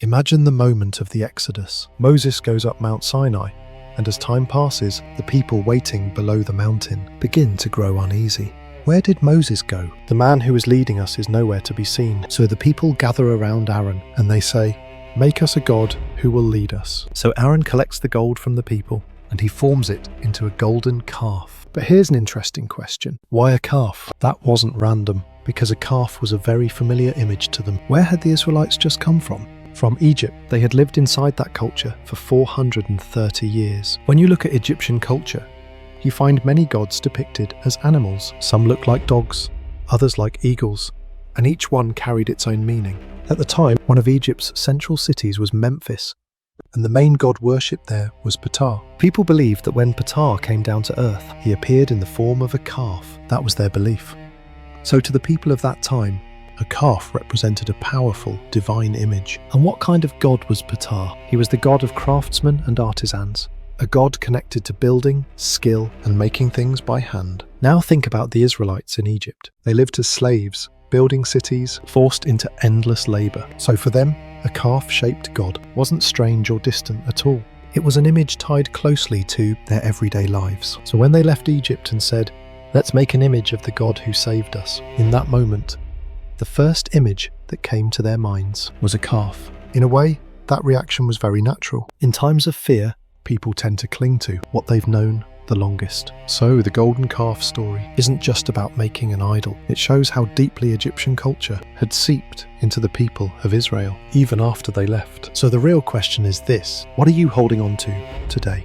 Imagine the moment of the Exodus. Moses goes up Mount Sinai, and as time passes, the people waiting below the mountain begin to grow uneasy. Where did Moses go? The man who is leading us is nowhere to be seen. So the people gather around Aaron and they say, "Make us a god who will lead us." So Aaron collects the gold from the people and he forms it into a golden calf. But here's an interesting question. Why a calf? That wasn't random, because a calf was a very familiar image to them. Where had the Israelites just come from? From Egypt. They had lived inside that culture for 430 years. When you look at Egyptian culture, you find many gods depicted as animals. Some look like dogs, others like eagles, and each one carried its own meaning. At the time, one of Egypt's central cities was Memphis, and the main god worshipped there was Ptah. People believed that when Ptah came down to earth, he appeared in the form of a calf. That was their belief. So to the people of that time, a calf represented a powerful, divine image. And what kind of god was Ptah? He was the god of craftsmen and artisans, a god connected to building, skill, and making things by hand. Now think about the Israelites in Egypt. They lived as slaves, building cities, forced into endless labor. So for them, a calf-shaped god wasn't strange or distant at all. It was an image tied closely to their everyday lives. So when they left Egypt and said, "Let's make an image of the God who saved us," in that moment, the first image that came to their minds was a calf. In a way, that reaction was very natural. In times of fear, people tend to cling to what they've known the longest. So the golden calf story isn't just about making an idol. It shows how deeply Egyptian culture had seeped into the people of Israel, even after they left. So the real question is this: what are you holding on to today?